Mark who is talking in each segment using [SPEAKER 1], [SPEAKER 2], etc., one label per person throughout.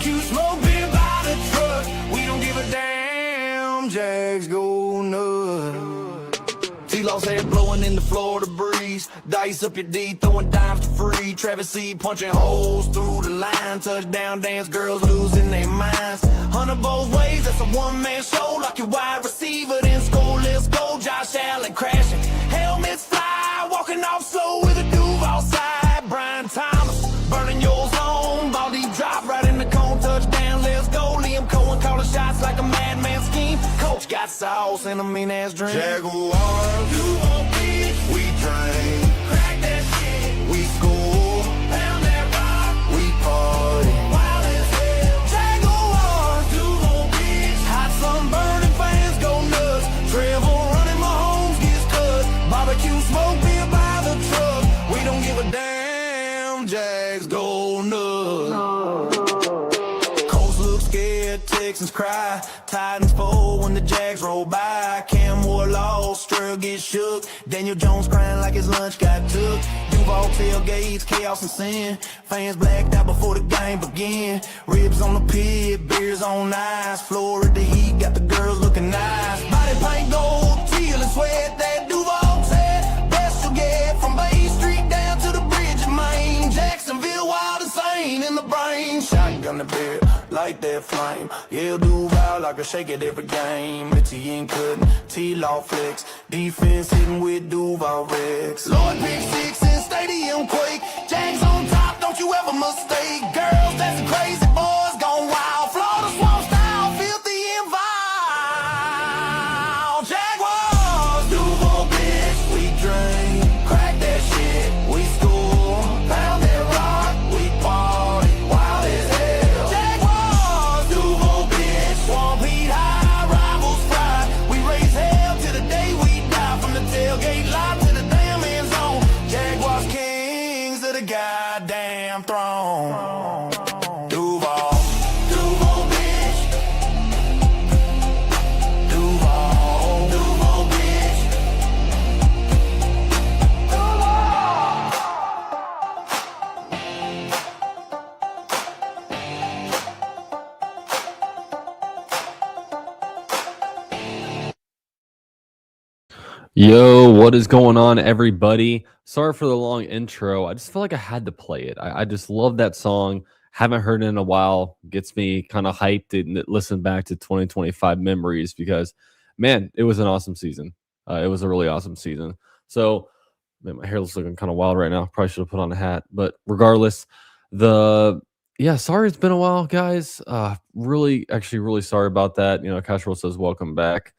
[SPEAKER 1] Barbecue smoke beer by the truck. We don't give a damn. Jags go nuts. T-Law's head blowing in the Florida breeze. Dice up your D, throwing dimes to free. Travis C punching holes through the line. Touchdown dance, girls losing their minds. 100 both ways, that's a one-man show. Like your wide receiver, then score, let's go. Josh Allen crashing, helmets fly. Walking off slow with a Duval side. Brian Thomas burning your zone. Ball deep drop right in the cone. Touchdown, let's go. Liam Cohen calling shots like a madman scheme. Coach got sauce and a mean-ass dream. Jaguars, you won't be. We drink, crack that shit. We score, pound that rock. We party, wild as hell. Jaguars, you won't be. Hot sun burning, fans go nuts. Trevor running, Mahomes gets cut. Barbecue smoke beer by the truck. We don't give a damn. Jags go nuts. Colts look scared, Texans cry. Titans fold when the Jags roll by. Cam Ward lost, Stroud gets shook. Daniel Jones crying like his lunch got took. Duval tailgates, chaos and sin. Fans blacked out before the game begin. Ribs on the pit, beers on ice. Florida heat got the girls looking nice. Body paint gold, teal and sweat. That Duval said, best you'll get from Bay Street down to the bridge of Maine. Jacksonville wild and sane in the brain. Shotgun the beer, light that flame. Yeah, Duval like a shake at every game. Etienne couldn't, T-Law flex. Defense hitting with Duval Rex. Lloyd pick six in stadium quake. Jags on top, don't you ever mistake. Girls, that's the crazy boys gone wild. Florida swamp style, filthy and vile. Jaguars, Duval bitch, we drink, crack that shit, we score, pound that rock, we party, wild as hell. Jaguars, Duval bitch, swamp heat high, rivals fry. We raise hell till the day we die. From the tailgate lot to the damn end zone. Jaguars kings of the goddamn throne. Duval, Duval bitch. Duval, Duval bitch.
[SPEAKER 2] Yo, what is going on, everybody? Sorry for the long intro. I just feel like I had to play it. I just love that song. Haven't heard it in a while. Gets me kind of hyped and listen back to 2025 memories because, man, it was an awesome season. It was a really awesome season. So, man, my hair looks looking kind of wild right now. Probably should have put on a hat. But regardless, sorry it's been a while, guys. Really sorry about that. You know, Cashroll says welcome back.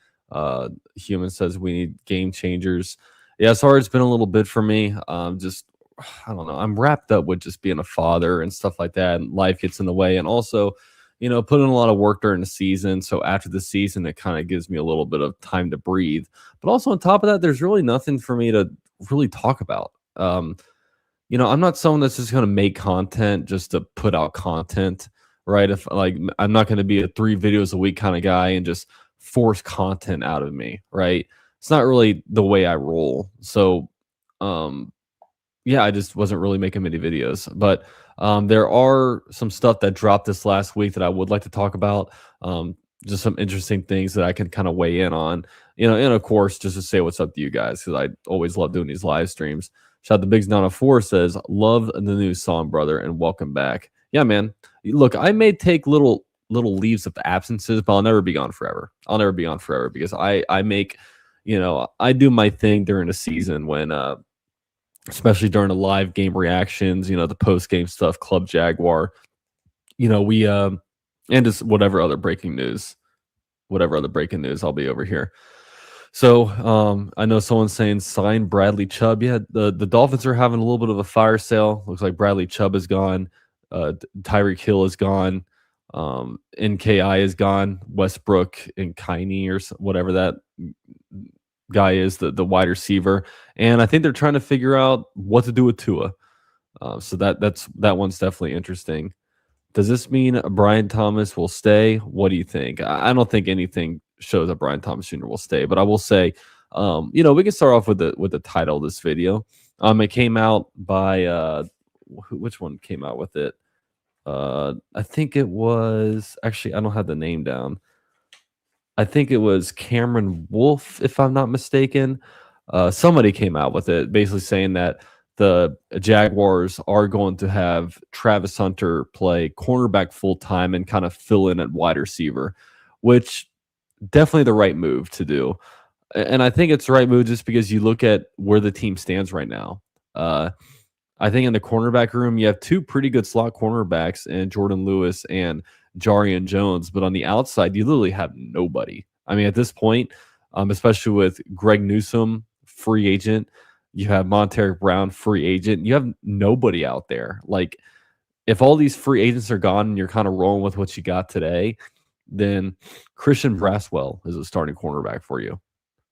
[SPEAKER 2] Human says we need game changers. Yeah, sorry it's been a little bit for me. Just I don't know. I'm wrapped up with just being a father and stuff like that, and life gets in the way. And also, you know, put in a lot of work during the season. So after the season, it kind of gives me a little bit of time to breathe. But also on top of that, there's really nothing for me to really talk about. You know, I'm not someone that's just going to make content just to put out content, right? If like I'm not going to be a 3 videos a week kind of guy and just force content out of me, right? It's not really the way I roll. So, yeah, I just wasn't really making many videos. But there are some stuff that dropped this last week that I would like to talk about. Just some interesting things that I can kind of weigh in on. You know, and of course, just to say what's up to you guys, because I always love doing these live streams. Shout out to Biggs 904 says, love the new song, brother, and welcome back. Yeah, man. Look, I may take little leaves of absences, but I'll never be gone forever. I'll never be gone forever because I make, you know, I do my thing during the season when especially during the live game reactions, you know, the post game stuff, Club Jaguar, you know, we and just whatever other breaking news I'll be over here. So I know someone's saying sign Bradley Chubb. Yeah, the Dolphins are having a little bit of a fire sale. Looks like Bradley Chubb is gone. Tyreek Hill is gone. NKI is gone. Westbrook and Kiney or whatever that guy is, the wide receiver. And I think they're trying to figure out what to do with Tua. So that one's definitely interesting. Does this mean Brian Thomas will stay? What do you think? I don't think anything shows that Brian Thomas Jr. will stay, but I will say, you know, we can start off with the title of this video. It came out by which one came out with it? I think it was actually I don't have the name down. I think it was Cameron Wolf, if I'm not mistaken. Somebody came out with it, basically saying that the Jaguars are going to have Travis Hunter play cornerback full time and kind of fill in at wide receiver, which definitely the right move to do. And I think it's the right move just because you look at where the team stands right now. Uh, I think in the cornerback room, you have two pretty good slot cornerbacks in Jordan Lewis and Jarian Jones. But on the outside, you literally have nobody. I mean, at this point, especially with Greg Newsome, free agent, you have Monteric Brown, free agent. You have nobody out there. Like, if all these free agents are gone and you're kind of rolling with what you got today, then Christian Braswell is a starting cornerback for you.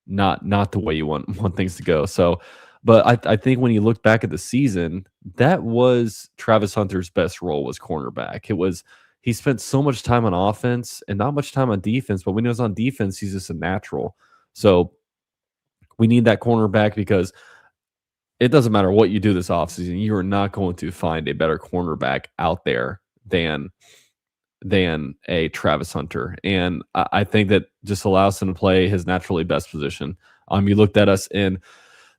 [SPEAKER 2] Not the way you want things to go. So, but I think when you look back at the season, that was Travis Hunter's best role was cornerback. It was he spent so much time on offense and not much time on defense, but when he was on defense, he's just a natural. So we need that cornerback because it doesn't matter what you do this offseason, you are not going to find a better cornerback out there than a Travis Hunter. And I think that just allows him to play his naturally best position. You looked at us in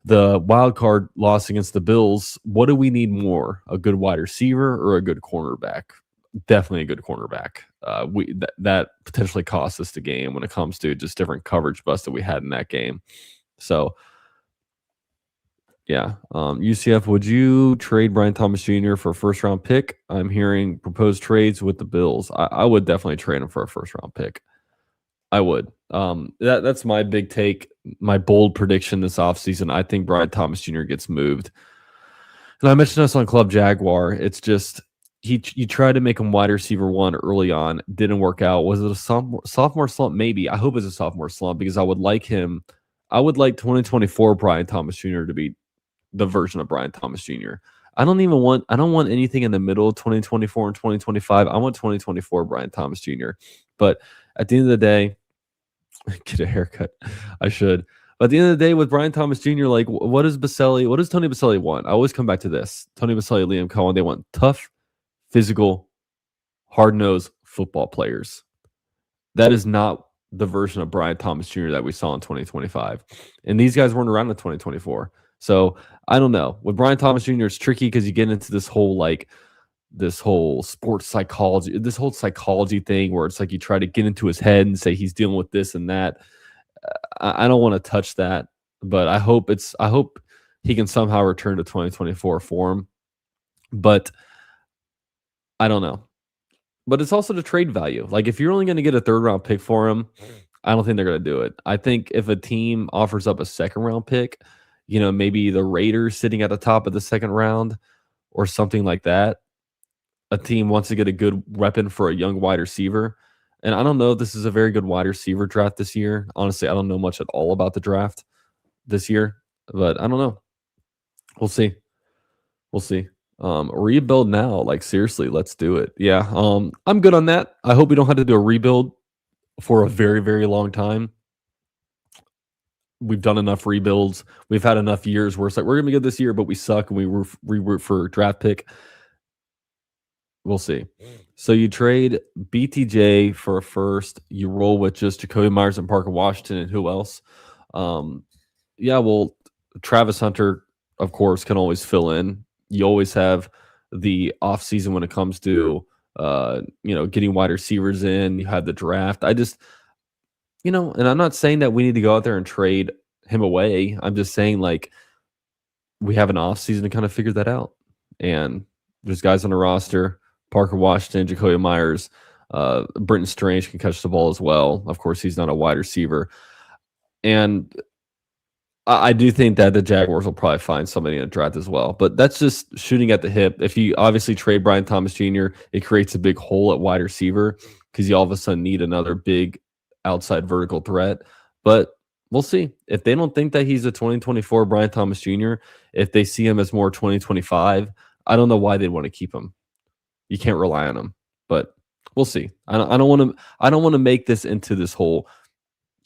[SPEAKER 2] the wild card loss against the Bills. What do we need more? A good wide receiver or a good cornerback? Definitely a good cornerback. That potentially cost us the game when it comes to just different coverage busts that we had in that game. So, yeah. UCF, would you trade Brian Thomas Jr. for a first round pick? I'm hearing proposed trades with the Bills. I would definitely trade him for a first round pick. I would. That's my big take, my bold prediction this offseason. I think Brian Thomas Jr. gets moved. And I mentioned this on Club Jaguar. It's just you tried to make him wide receiver one early on, didn't work out. Was it a sophomore slump? Maybe. I hope it's a sophomore slump because I would like 2024 Brian Thomas Jr. to be the version of Brian Thomas Jr. I don't want anything in the middle of 2024 and 2025. I want 2024 Brian Thomas Jr. But at the end of the day, get a haircut. I should. But at the end of the day, with Brian Thomas Jr., like what does Tony Baselli want? I always come back to this. Tony Baselli, Liam Cohen, they want tough, physical, hard-nosed football players. That is not the version of Brian Thomas Jr. that we saw in 2025. And these guys weren't around in 2024. So I don't know. With Brian Thomas Jr., it's tricky because you get into this whole sports psychology, this whole psychology thing where it's like you try to get into his head and say he's dealing with this and that. I don't want to touch that, but I hope he can somehow return to 2024 form. But I don't know. But it's also the trade value. Like if you're only going to get a third round pick for him, I don't think they're going to do it. I think if a team offers up a second round pick, maybe the Raiders sitting at the top of the second round or something like that, a team wants to get a good weapon for a young wide receiver. And I don't know if this is a very good wide receiver draft this year. Honestly, I don't know much at all about the draft this year, but I don't know. We'll see. Rebuild now. Like seriously, let's do it. Yeah. I'm good on that. I hope we don't have to do a rebuild for a very, very long time. We've done enough rebuilds. We've had enough years where it's like, we're going to be good this year, but we suck and we re-root for a draft pick. We'll see. So you trade BTJ for a first. You roll with just Jacoby Myers and Parker Washington and who else? Well, Travis Hunter, of course, can always fill in. You always have the offseason when it comes to, getting wide receivers in. You have the draft. I just, and I'm not saying that we need to go out there and trade him away. I'm just saying, like, we have an offseason to kind of figure that out. And there's guys on the roster, Parker Washington, Jacoby Myers, Brenton Strange can catch the ball as well. Of course, he's not a wide receiver. And I do think that the Jaguars will probably find somebody in the draft as well. But that's just shooting at the hip. If you obviously trade Brian Thomas Jr., it creates a big hole at wide receiver because you all of a sudden need another big outside vertical threat. But we'll see. If they don't think that he's a 2024 Brian Thomas Jr., if they see him as more 2025, I don't know why they'd want to keep him. You can't rely on him. But we'll see. I don't want to make this into this whole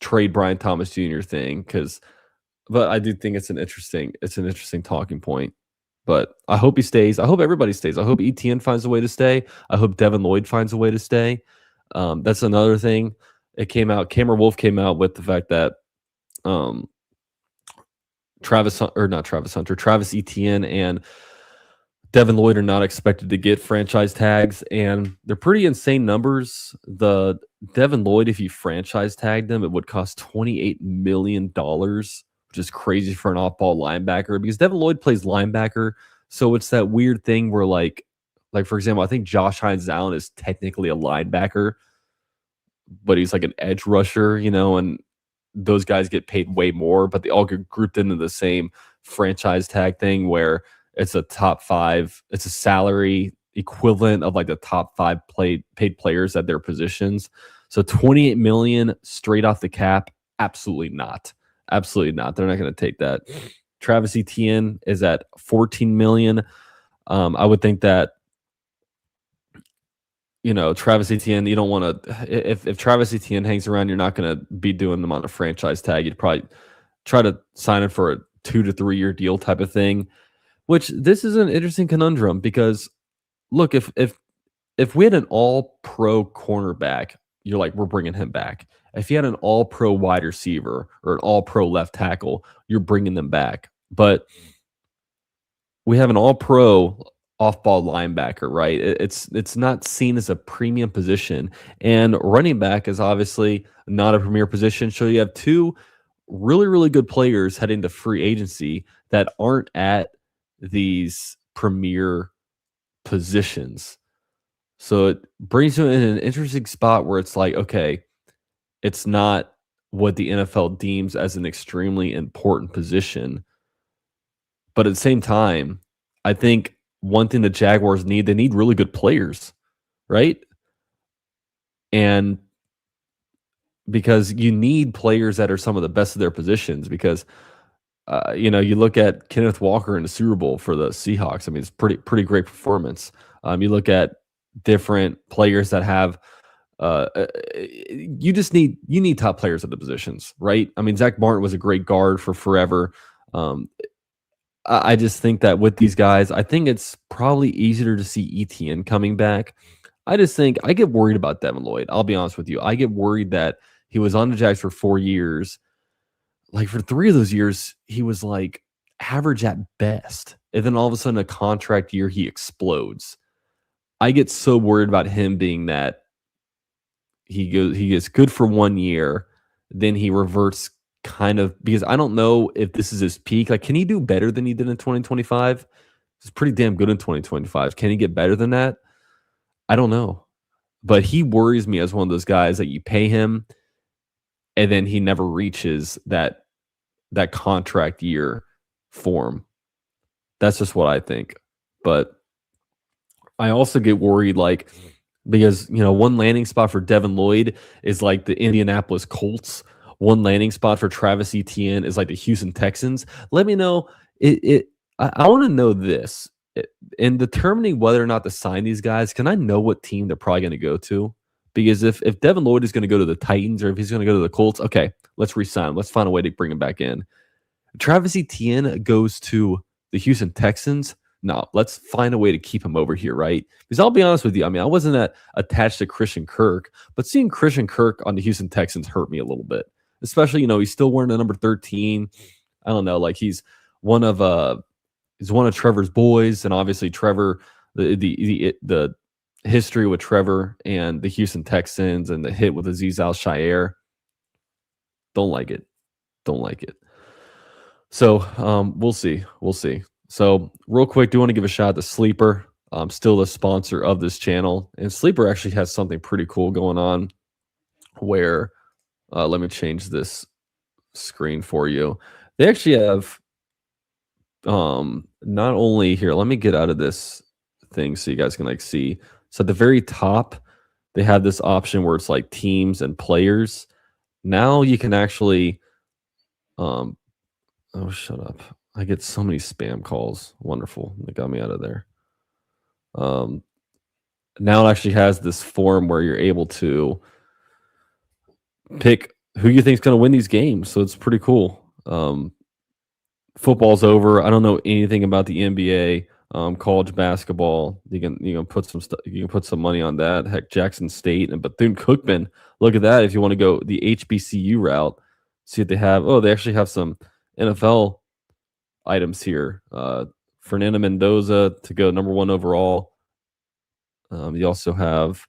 [SPEAKER 2] trade Brian Thomas Jr. thing but I do think it's an interesting talking point. But I hope he stays. I hope everybody stays. I hope Etienne finds a way to stay. I hope Devin Lloyd finds a way to stay. That's another thing. It came out. Cameron Wolf came out with the fact that um, Travis Etienne and Devin Lloyd are not expected to get franchise tags, and they're pretty insane numbers. The Devin Lloyd, if you franchise tagged him, it would cost $28 million, which is crazy for an off-ball linebacker because Devin Lloyd plays linebacker. So it's that weird thing where like for example, I think Josh Hines Allen is technically a linebacker, but he's like an edge rusher, and those guys get paid way more, but they all get grouped into the same franchise tag thing where it's a top 5, it's a salary equivalent of like the top 5 paid players at their positions. So 28 million straight off the cap, absolutely not. Absolutely not. They're not going to take that. Travis Etienne is at 14 million. I would think that Travis Etienne, you don't want to, if Travis Etienne hangs around, you're not going to be doing them on a franchise tag. You'd probably try to sign him for a 2 to 3 year deal type of thing, which this is an interesting conundrum because look, if we had an all pro cornerback, you're like, we're bringing him back. If you had an all pro wide receiver or an all pro left tackle, you're bringing them back. But we have an all pro off-ball linebacker, right? It's not seen as a premium position, and running back is obviously not a premier position. So you have 2 really, really good players heading to free agency that aren't at these premier positions. So it brings you in an interesting spot where it's like, okay, it's not what the NFL deems as an extremely important position, but at the same time, I think one thing the Jaguars need, they need really good players, right? And because you need players that are some of the best of their positions because, you look at Kenneth Walker in the Super Bowl for the Seahawks. I mean, it's pretty great performance. You look at different players that have, you need top players at the positions, right? I mean, Zach Martin was a great guard for forever. I just think that with these guys, I think it's probably easier to see Etienne coming back. I just think I get worried about Devin Lloyd. I'll be honest with you. I get worried that he was on the Jags for 4 years. Like for 3 of those years, he was like average at best. And then all of a sudden, a contract year, he explodes. I get so worried about him being that he gets good for 1 year, then he reverts kind of because I don't know if this is his peak. Like, can he do better than he did in 2025? He's pretty damn good in 2025. Can he get better than that? I don't know. But he worries me as one of those guys that you pay him and then he never reaches that contract year form. That's just what I think. But I also get worried because one landing spot for Devin Lloyd is like the Indianapolis Colts. One landing spot for Travis Etienne is like the Houston Texans. Let me know. I want to know this. In determining whether or not to sign these guys, can I know what team they're probably going to go to? Because if Devin Lloyd is going to go to the Titans or if he's going to go to the Colts, okay, let's re-sign him. Let's find a way to bring him back in. If Travis Etienne goes to the Houston Texans, no, let's find a way to keep him over here, right? Because I'll be honest with you. I mean, I wasn't that attached to Christian Kirk, but seeing Christian Kirk on the Houston Texans hurt me a little bit. Especially, he's still wearing the number 13. I don't know, like he's one of Trevor's boys, and obviously Trevor, the history with Trevor and the Houston Texans and the hit with Azeez Al-Shaair. Don't like it. So we'll see. So real quick, do want to give a shout out to Sleeper. Still the sponsor of this channel, and Sleeper actually has something pretty cool going on where let me change this screen for you. They actually have not only here, let me get out of this thing so you guys can see. So at the very top, they have this option where it's like teams and players. Now you can actually oh, shut up. I get so many spam calls. Wonderful. They got me out of there. Now it actually has this form where you're able to pick who you think is going to win these games. So it's pretty cool. Football's over. I don't know anything about the NBA, college basketball. You can put some stuff. You can put some money on that. Heck, Jackson State and Bethune-Cookman. Look at that. If you want to go the HBCU route, see what they have. Oh, they actually have some NFL items here. Fernando Mendoza to go number 1 overall. You also have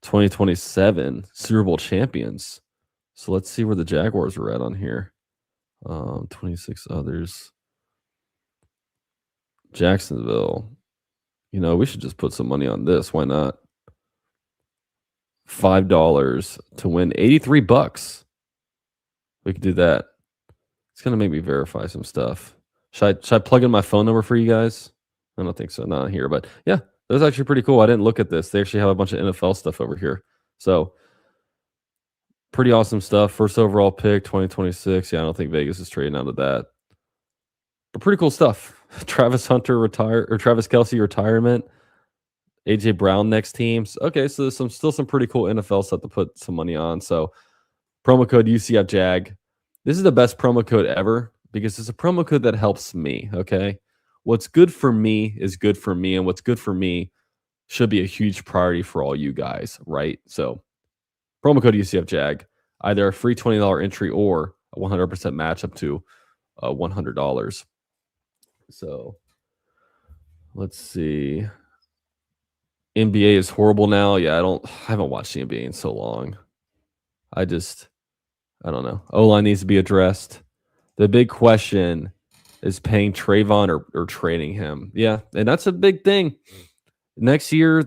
[SPEAKER 2] 2027 Super Bowl champions. So let's see where the Jaguars are at on here. 26 others. Jacksonville. We should just put some money on this. Why not? $5 to win $83. We could do that. It's gonna make me verify some stuff. Should I plug in my phone number for you guys? I don't think so. Not here, but yeah, that's actually pretty cool. I didn't look at this. They actually have a bunch of NFL stuff over here. So pretty awesome stuff. First overall pick, 2026. Yeah, I don't think Vegas is trading out of that. But pretty cool stuff. Travis Hunter Travis Kelce retirement. AJ Brown next teams. Okay, so there's still some pretty cool NFL stuff to put some money on. So promo code UCFJAG. This is the best promo code ever because it's a promo code that helps me. Okay, what's good for me is good for me, and what's good for me should be a huge priority for all you guys, right? So promo code UCFJAG, either a free $20 entry or a 100% match up to $100. So let's see. NBA is horrible now. Yeah, I haven't watched the NBA in so long. I don't know. O-line needs to be addressed. The big question is paying Trayvon or trading him. Yeah, and that's a big thing. Next year,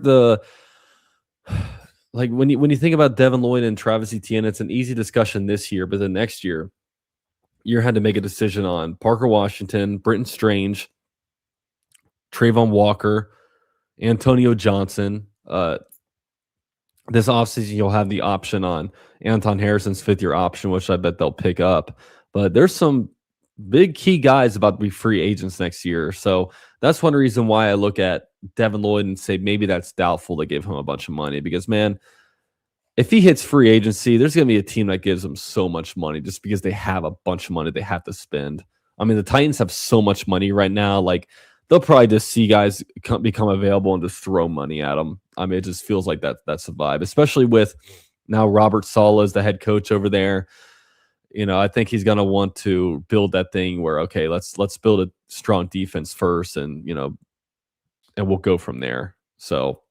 [SPEAKER 2] when you think about Devin Lloyd and Travis Etienne, it's an easy discussion this year, but the next year, you had to make a decision on Parker Washington, Britton Strange, Trayvon Walker, Antonio Johnson. This offseason, you'll have the option on Anton Harrison's 5th-year option, which I bet they'll pick up. But there's some big key guys about to be free agents next year. So that's one reason why I look at Devin Lloyd and say maybe that's doubtful to give him a bunch of money. Because, man, if he hits free agency, there's going to be a team that gives him so much money just because they have a bunch of money they have to spend. I mean, the Titans have so much money right now. Like, they'll probably just see guys become available and just throw money at them. I mean, it just feels like that's the vibe, especially with now Robert Saleh as the head coach over there. I think he's going to want to build that thing where, okay, let's build a strong defense first and we'll go from there. So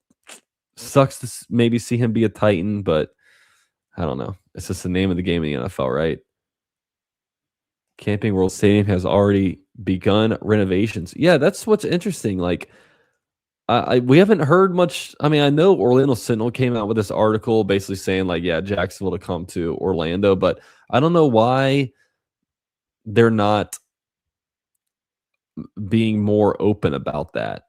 [SPEAKER 2] sucks to maybe see him be a Titan, but I don't know. It's just the name of the game in the NFL, right? Camping World Stadium has already begun renovations. Yeah, that's what's interesting. Like, we haven't heard much. I mean, I know Orlando Sentinel came out with this article basically saying, like, yeah, Jacksonville to come to Orlando, but I don't know why they're not being more open about that.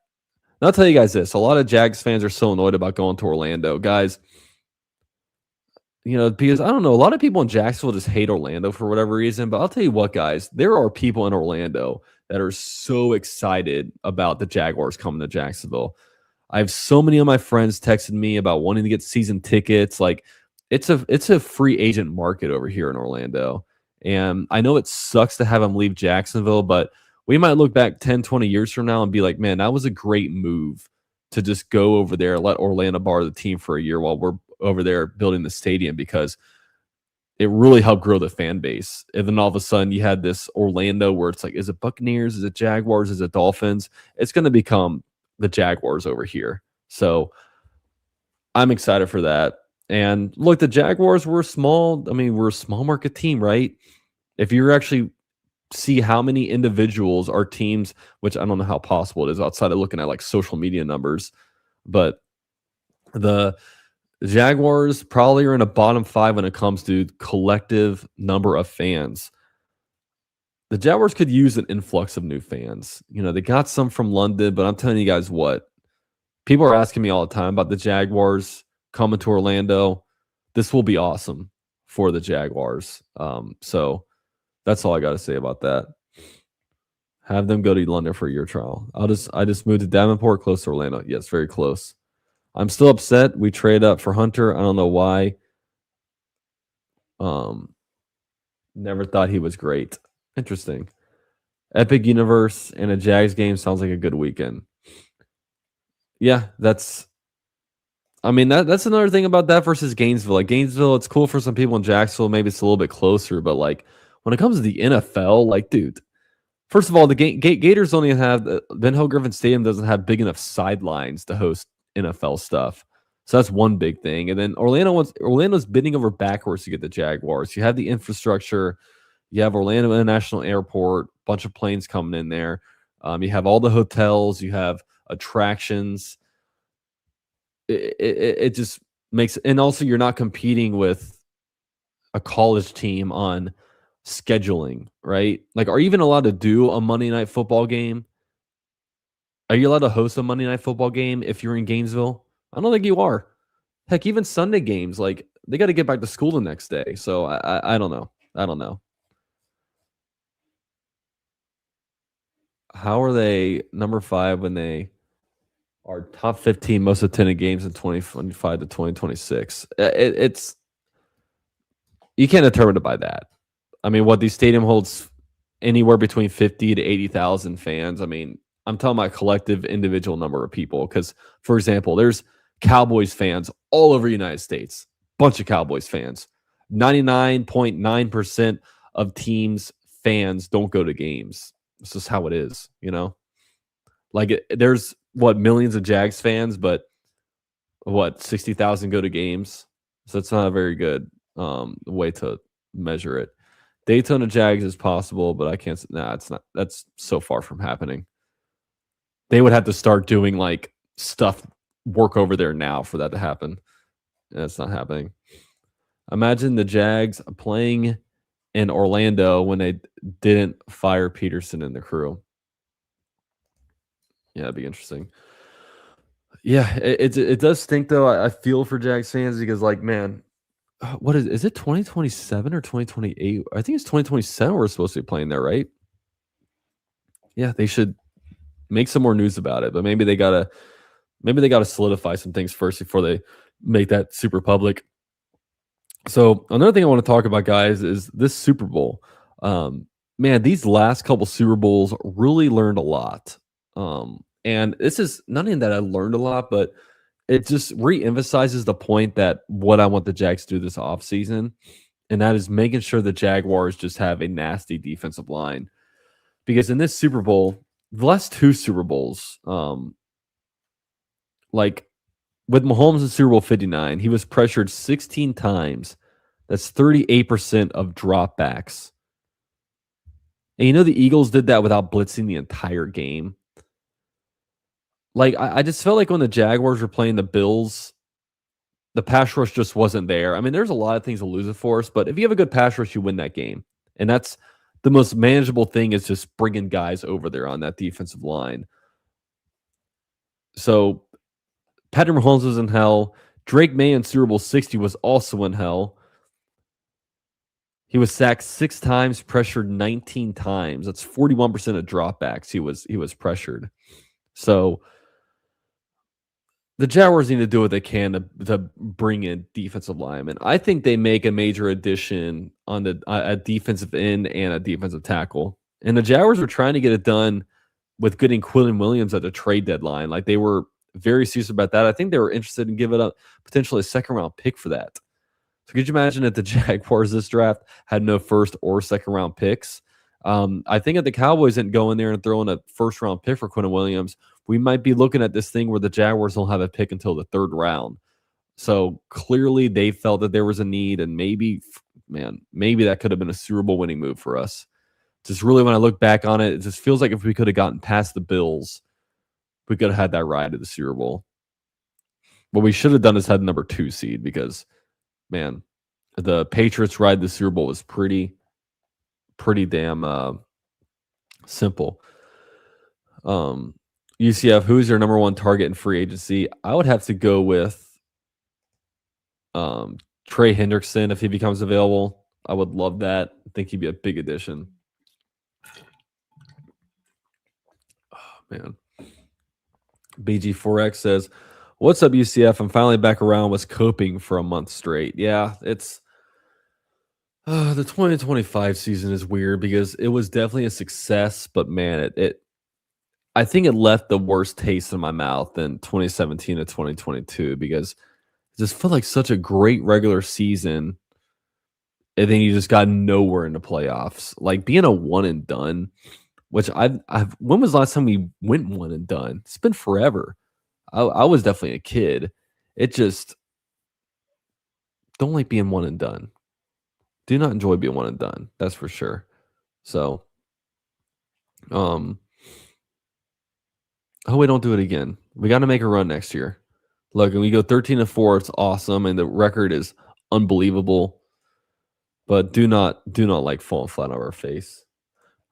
[SPEAKER 2] And I'll tell you guys this. A lot of Jags fans are so annoyed about going to Orlando. Guys, because I don't know, a lot of people in Jacksonville just hate Orlando for whatever reason. But I'll tell you what, guys, there are people in Orlando that are so excited about the Jaguars coming to Jacksonville. I have so many of my friends texted me about wanting to get season tickets. Like, it's a free agent market over here in Orlando. And I know it sucks to have them leave Jacksonville, but we might look back 10, 20 years from now and be like, man, that was a great move to just go over there, let Orlando borrow the team for a year while we're over there building the stadium, because it really helped grow the fan base. And then all of a sudden you had this Orlando where it's like, is it Buccaneers? Is it Jaguars? Is it Dolphins? It's going to become the Jaguars over here. So I'm excited for that. And look, the Jaguars we're a small market team, right? If you actually see how many individuals our teams, which I don't know how possible it is outside of looking at like social media numbers, but the Jaguars probably are in a bottom 5 when it comes to collective number of fans. The Jaguars could use an influx of new fans. They got some from London, but I'm telling you guys what, people are asking me all the time about the Jaguars coming to Orlando. This will be awesome for the Jaguars. So that's all I got to say about that. Have them go to London for a year trial. I just moved to Davenport, close to Orlando. Yes, very close. I'm still upset. We trade up for Hunter. I don't know why. Never thought he was great. Interesting. Epic Universe and a Jags game sounds like a good weekend. Yeah, that's another thing about that versus Gainesville. Like Gainesville, it's cool for some people in Jacksonville. Maybe it's a little bit closer, but like when it comes to the NFL, like, dude, first of all, the Gators only have Ben Hill Griffin Stadium doesn't have big enough sidelines to host NFL stuff. So that's one big thing. And then Orlando's bending over backwards to get the Jaguars. You have the infrastructure. You have Orlando International Airport, bunch of planes coming in there. You have all the hotels. You have attractions. It just makes, and also you're not competing with a college team on scheduling, right? Like, are you even allowed to do a Monday night football game? Are you allowed to host a Monday night football game if you're in Gainesville? I don't think you are. Heck, even Sunday games, like they got to get back to school the next day. So I don't know. I don't know. How are they number 5 when they are top 15 most attended games in 2025 to 2026? It's you can't determine it by that. I mean, what these stadium holds anywhere between 50 to 80,000 fans. I mean, I'm talking about collective individual number of people. Because, for example, there's Cowboys fans all over the United States. Bunch of Cowboys fans. 99.9% of teams' fans don't go to games. It's just how it is, you know? Like, there's, millions of Jags fans, but 60,000 go to games? So it's not a very good way to measure it. Daytona Jags is possible, but I can't. Nah, it's not. That's so far from happening. They would have to start doing like work over there now for that to happen. That's not happening. Imagine the Jags playing in Orlando when they didn't fire Peterson and the crew. Yeah, it'd be interesting. Yeah, it does stink though. I feel for Jags fans because, like, man, what is it 2027 or 2028? I think it's 2027 we're supposed to be playing there, right? Yeah, they should make some more news about it, but maybe they gotta solidify some things first before they make that super public. So another thing I want to talk about, guys, is this Super Bowl. Man, these last couple Super Bowls really learned a lot. And this is not even that I learned a lot, but it just re-emphasizes the point that what I want the Jags to do this offseason, and that is making sure the Jaguars just have a nasty defensive line. Because in this Super Bowl, the last 2 Super Bowls, like with Mahomes in Super Bowl 59, he was pressured 16 times. That's 38% of dropbacks. And you know the Eagles did that without blitzing the entire game. Like, I just felt like when the Jaguars were playing the Bills, the pass rush just wasn't there. I mean, there's a lot of things to lose it for us, but if you have a good pass rush, you win that game. And that's the most manageable thing, is just bringing guys over there on that defensive line. So Patrick Mahomes was in hell. Drake May in Super Bowl 60 was also in hell. He was sacked 6 times, pressured 19 times. That's 41% of dropbacks. He was pressured. So the Jaguars need to do what they can to bring in defensive linemen. I think they make a major addition on the a defensive end and a defensive tackle. And the Jaguars were trying to get it done with getting Quillen Williams at the trade deadline. Like, they were very serious about that. I think they were interested in giving up potentially a second-round pick for that. So could you imagine if the Jaguars this draft had no first or second-round picks? I think if the Cowboys didn't go in there and throw in a first-round pick for Quinton Williams, we might be looking at this thing where the Jaguars don't have a pick until the 3rd round. So clearly they felt that there was a need, and maybe that could have been a Super Bowl winning move for us. Just really, when I look back on it, it just feels like if we could have gotten past the Bills, we could have had that ride to the Super Bowl. What we should have done is had number 2 seed, because, man, the Patriots ride the Super Bowl was pretty damn simple. UCF, who's your number 1 target in free agency? I would have to go with Trey Hendrickson if he becomes available. I would love that. I think he'd be a big addition. Oh, man. BG4X says, "What's up, UCF? I'm finally back around. Was coping for a month straight." Yeah, The 2025 season is weird because it was definitely a success, but man, it I think it left the worst taste in my mouth in 2017 to 2022 because it just felt like such a great regular season, and then you just got nowhere in the playoffs. Like being a one and done, which I've when was the last time we went one and done? It's been forever. I was definitely a kid. It just don't like being one and done. Do not enjoy being one and done. That's for sure. So, um, I hope we don't do it again. We got to make a run next year. Look, and we go 13-4. It's awesome, and the record is unbelievable. But do not like falling flat on our face.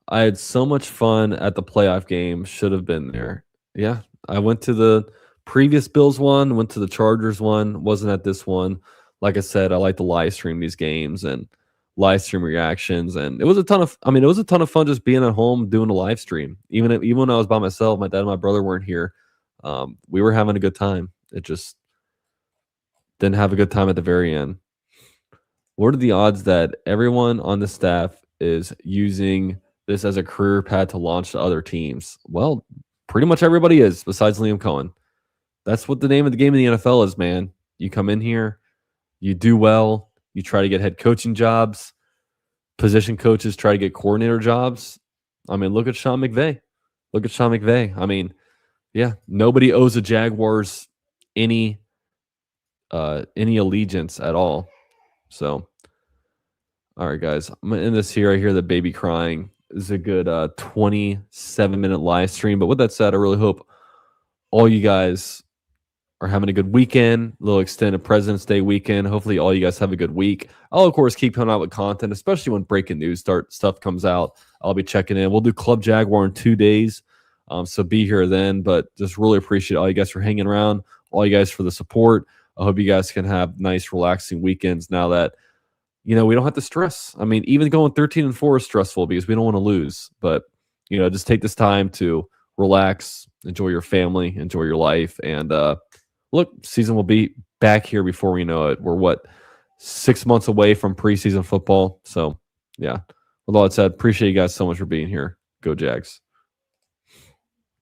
[SPEAKER 2] I had so much fun at the playoff game. Should have been there. Yeah, I went to the previous Bills one, went to the Chargers one, wasn't at this one. Like I said, I like to live stream these games and live stream reactions, and it was a ton of. I mean, it was a ton of fun just being at home doing a live stream. Even when I was by myself, my dad and my brother weren't here. We were having a good time. It just didn't have a good time at the very end. What are the odds that everyone on the staff is using this as a career path to launch to other teams? Well, pretty much everybody is, besides Liam Cohen. That's what the name of the game in the NFL is, man. You come in here, you do well, you try to get head coaching jobs, position coaches try to get coordinator jobs. I mean, look at Sean McVay. Look at Sean McVay. I mean, yeah, nobody owes the Jaguars any allegiance at all. So, all right, guys, I'm gonna end this here. I hear the baby crying. This is a good 27-minute live stream. But with that said, I really hope all you guys are having a good weekend, a little extended President's Day weekend. Hopefully, all you guys have a good week. I'll, of course, keep coming out with content, especially when breaking news stuff comes out. I'll be checking in. We'll do Club Jaguar in 2 days, so be here then. But just really appreciate all you guys for hanging around, all you guys for the support. I hope you guys can have nice, relaxing weekends now that we don't have to stress. I mean, even going 13-4 is stressful because we don't want to lose. But just take this time to relax, enjoy your family, enjoy your life, and look, season will be back here before we know it. We're 6 months away from preseason football. So, yeah. With all that said, appreciate you guys so much for being here. Go Jags.